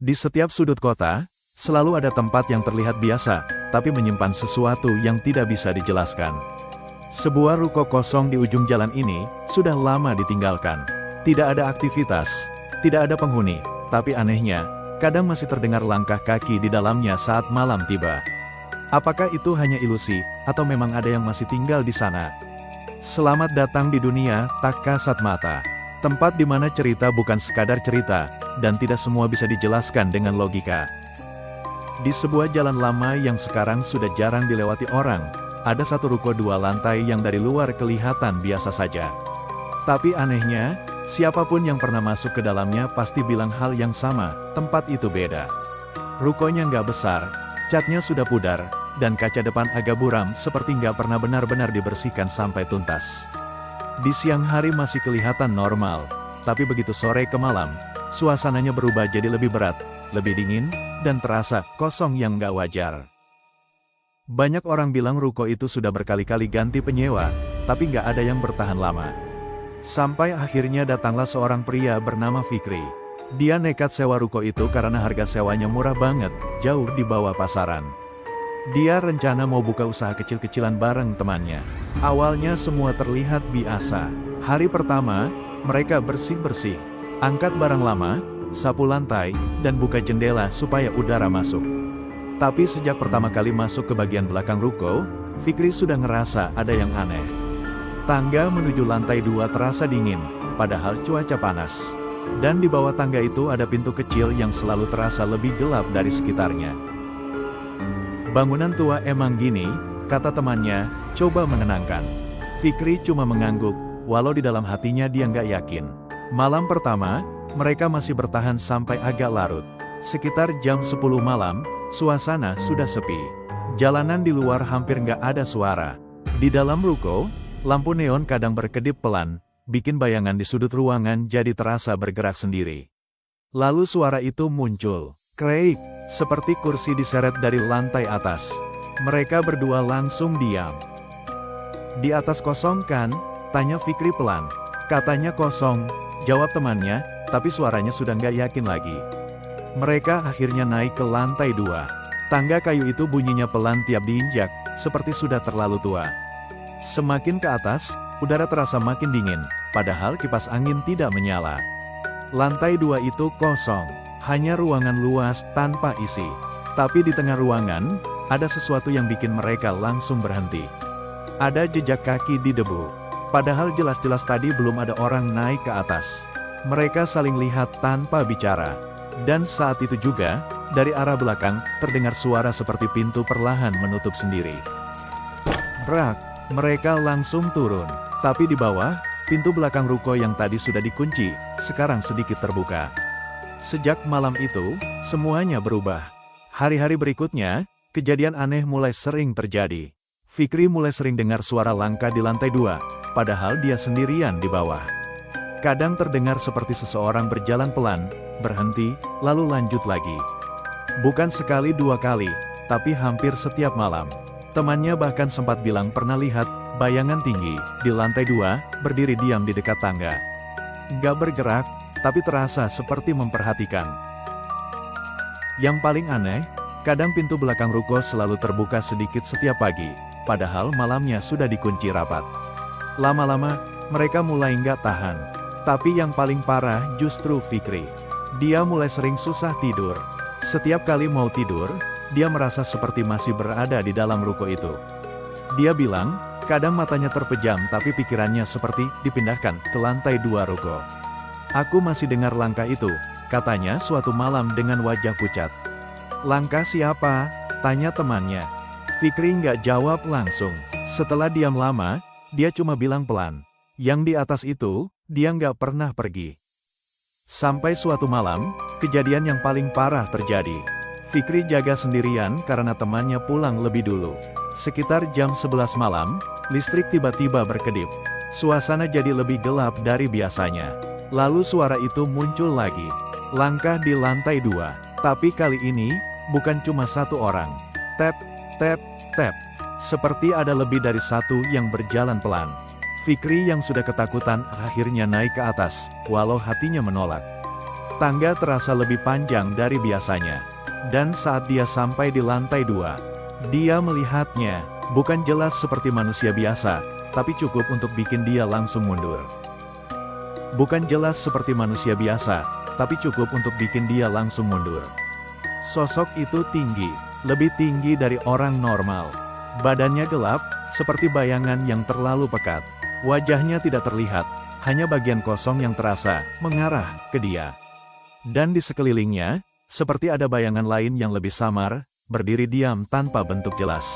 Di setiap sudut kota, selalu ada tempat yang terlihat biasa, tapi menyimpan sesuatu yang tidak bisa dijelaskan. Sebuah ruko kosong di ujung jalan ini, sudah lama ditinggalkan. Tidak ada aktivitas, tidak ada penghuni, tapi anehnya, kadang masih terdengar langkah kaki di dalamnya saat malam tiba. Apakah itu hanya ilusi, atau memang ada yang masih tinggal di sana? Selamat datang di dunia tak kasat mata. Tempat di mana cerita bukan sekadar cerita, dan tidak semua bisa dijelaskan dengan logika. Di sebuah jalan lama yang sekarang sudah jarang dilewati orang, ada satu ruko 2 lantai yang dari luar kelihatan biasa saja. Tapi anehnya, siapapun yang pernah masuk ke dalamnya pasti bilang hal yang sama, tempat itu beda. Rukonya nggak besar, catnya sudah pudar, dan kaca depan agak buram seperti nggak pernah benar-benar dibersihkan sampai tuntas. Di siang hari masih kelihatan normal, tapi begitu sore ke malam, suasananya berubah jadi lebih berat, lebih dingin, dan terasa kosong yang nggak wajar. Banyak orang bilang ruko itu sudah berkali-kali ganti penyewa, tapi nggak ada yang bertahan lama. Sampai akhirnya datanglah seorang pria bernama Fikri. Dia nekat sewa ruko itu karena harga sewanya murah banget, jauh di bawah pasaran. Dia rencana mau buka usaha kecil-kecilan bareng temannya. Awalnya semua terlihat biasa. Hari pertama, mereka bersih-bersih, angkat barang lama, sapu lantai, dan buka jendela supaya udara masuk. Tapi sejak pertama kali masuk ke bagian belakang ruko, Fikri sudah ngerasa ada yang aneh. Tangga menuju lantai 2 terasa dingin, padahal cuaca panas. Dan di bawah tangga itu ada pintu kecil yang selalu terasa lebih gelap dari sekitarnya. Bangunan tua emang gini, kata temannya, coba menenangkan. Fikri cuma mengangguk, walau di dalam hatinya dia nggak yakin. Malam pertama, mereka masih bertahan sampai agak larut. Sekitar jam 10 malam, suasana sudah sepi. Jalanan di luar hampir nggak ada suara. Di dalam ruko, lampu neon kadang berkedip pelan, bikin bayangan di sudut ruangan jadi terasa bergerak sendiri. Lalu suara itu muncul, kreik, seperti kursi diseret dari lantai atas. Mereka berdua langsung diam. Di atas kosong kan? Tanya Fikri pelan. Katanya kosong, jawab temannya, tapi suaranya sudah nggak yakin lagi. Mereka akhirnya naik ke lantai 2. Tangga kayu itu bunyinya pelan tiap diinjak, seperti sudah terlalu tua. Semakin ke atas, udara terasa makin dingin, padahal kipas angin tidak menyala. Lantai 2 itu kosong. Hanya ruangan luas tanpa isi. Tapi di tengah ruangan, ada sesuatu yang bikin mereka langsung berhenti. Ada jejak kaki di debu. Padahal jelas-jelas tadi belum ada orang naik ke atas. Mereka saling lihat tanpa bicara. Dan saat itu juga, dari arah belakang, terdengar suara seperti pintu perlahan menutup sendiri. Brak, mereka langsung turun. Tapi di bawah, pintu belakang ruko yang tadi sudah dikunci, sekarang sedikit terbuka. Sejak malam itu, semuanya berubah. Hari-hari berikutnya, kejadian aneh mulai sering terjadi. Fikri mulai sering dengar suara langkah di lantai 2, padahal dia sendirian di bawah. Kadang terdengar seperti seseorang berjalan pelan, berhenti, lalu lanjut lagi. Bukan sekali 2 kali, tapi hampir setiap malam. Temannya bahkan sempat bilang pernah lihat bayangan tinggi di lantai 2, berdiri diam di dekat tangga. Gak bergerak, tapi terasa seperti memperhatikan. Yang paling aneh, kadang pintu belakang ruko selalu terbuka sedikit setiap pagi, padahal malamnya sudah dikunci rapat. Lama-lama, mereka mulai nggak tahan. Tapi yang paling parah justru Fikri. Dia mulai sering susah tidur. Setiap kali mau tidur, dia merasa seperti masih berada di dalam ruko itu. Dia bilang, kadang matanya terpejam tapi pikirannya seperti dipindahkan ke lantai 2 ruko. Aku masih dengar langkah itu, katanya suatu malam dengan wajah pucat. Langkah siapa? Tanya temannya. Fikri nggak jawab langsung. Setelah diam lama, dia cuma bilang pelan. Yang di atas itu, dia nggak pernah pergi. Sampai suatu malam, kejadian yang paling parah terjadi. Fikri jaga sendirian karena temannya pulang lebih dulu. Sekitar jam 11 malam, listrik tiba-tiba berkedip. Suasana jadi lebih gelap dari biasanya. Lalu suara itu muncul lagi. Langkah di lantai 2. Tapi kali ini, bukan cuma satu orang. Tap, tap, tap. Seperti ada lebih dari satu yang berjalan pelan. Fikri yang sudah ketakutan akhirnya naik ke atas, walau hatinya menolak. Tangga terasa lebih panjang dari biasanya. Dan saat dia sampai di lantai 2, dia melihatnya, bukan jelas seperti manusia biasa, tapi cukup untuk bikin dia langsung mundur. Bukan jelas seperti manusia biasa, tapi cukup untuk bikin dia langsung mundur. Sosok itu tinggi, lebih tinggi dari orang normal. Badannya gelap, seperti bayangan yang terlalu pekat. Wajahnya tidak terlihat, hanya bagian kosong yang terasa, mengarah ke dia. Dan di sekelilingnya, seperti ada bayangan lain yang lebih samar, berdiri diam tanpa bentuk jelas.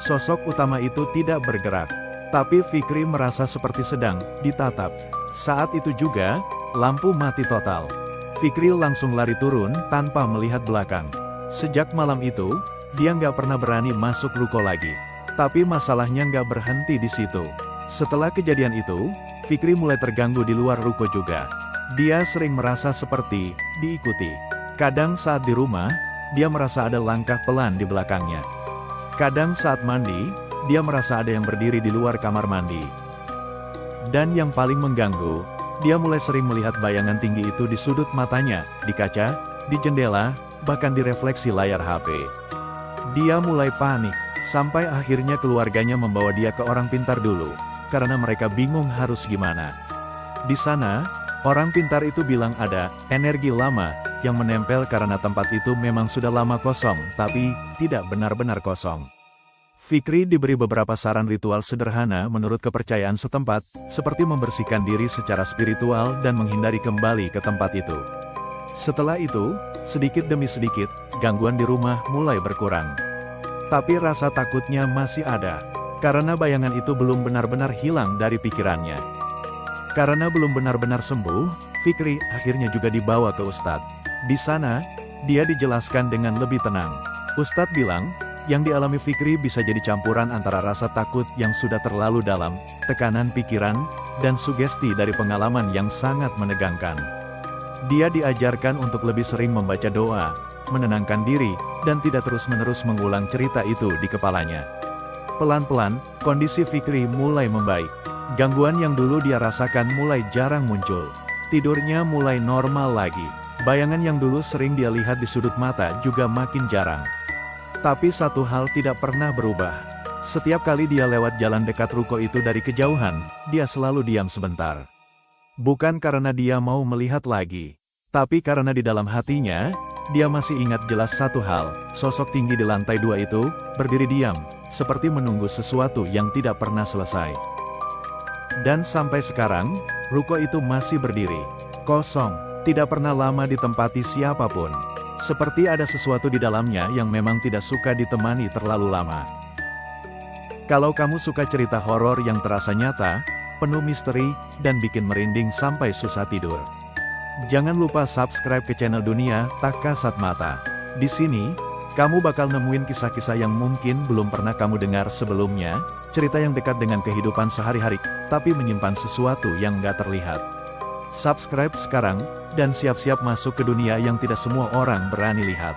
Sosok utama itu tidak bergerak, tapi Fikri merasa seperti sedang ditatap. Saat itu juga, lampu mati total. Fikri langsung lari turun tanpa melihat belakang. Sejak malam itu, dia nggak pernah berani masuk ruko lagi. Tapi masalahnya nggak berhenti di situ. Setelah kejadian itu, Fikri mulai terganggu di luar ruko juga. Dia sering merasa seperti diikuti. Kadang saat di rumah, dia merasa ada langkah pelan di belakangnya. Kadang saat mandi, dia merasa ada yang berdiri di luar kamar mandi. Dan yang paling mengganggu, dia mulai sering melihat bayangan tinggi itu di sudut matanya, di kaca, di jendela, bahkan di refleksi layar HP. Dia mulai panik, sampai akhirnya keluarganya membawa dia ke orang pintar dulu, karena mereka bingung harus gimana. Di sana, orang pintar itu bilang ada energi lama yang menempel karena tempat itu memang sudah lama kosong, tapi tidak benar-benar kosong. Fikri diberi beberapa saran ritual sederhana menurut kepercayaan setempat, seperti membersihkan diri secara spiritual dan menghindari kembali ke tempat itu. Setelah itu, sedikit demi sedikit, gangguan di rumah mulai berkurang. Tapi rasa takutnya masih ada, karena bayangan itu belum benar-benar hilang dari pikirannya. Karena belum benar-benar sembuh, Fikri akhirnya juga dibawa ke Ustadz. Di sana, dia dijelaskan dengan lebih tenang. Ustadz bilang, yang dialami Fikri bisa jadi campuran antara rasa takut yang sudah terlalu dalam, tekanan pikiran, dan sugesti dari pengalaman yang sangat menegangkan. Dia diajarkan untuk lebih sering membaca doa, menenangkan diri, dan tidak terus-menerus mengulang cerita itu di kepalanya. Pelan-pelan, kondisi Fikri mulai membaik. Gangguan yang dulu dia rasakan mulai jarang muncul. Tidurnya mulai normal lagi. Bayangan yang dulu sering dia lihat di sudut mata juga makin jarang. Tapi satu hal tidak pernah berubah. Setiap kali dia lewat jalan dekat ruko itu dari kejauhan, dia selalu diam sebentar. Bukan karena dia mau melihat lagi, tapi karena di dalam hatinya, dia masih ingat jelas satu hal, sosok tinggi di lantai 2 itu, berdiri diam, seperti menunggu sesuatu yang tidak pernah selesai. Dan sampai sekarang, ruko itu masih berdiri, kosong, tidak pernah lama ditempati siapapun. Seperti ada sesuatu di dalamnya yang memang tidak suka ditemani terlalu lama. Kalau kamu suka cerita horor yang terasa nyata, penuh misteri, dan bikin merinding sampai susah tidur, jangan lupa subscribe ke channel Dunia Tak Kasat Mata. Di sini, kamu bakal nemuin kisah-kisah yang mungkin belum pernah kamu dengar sebelumnya, cerita yang dekat dengan kehidupan sehari-hari, tapi menyimpan sesuatu yang nggak terlihat. Subscribe sekarang, dan siap-siap masuk ke dunia yang tidak semua orang berani lihat.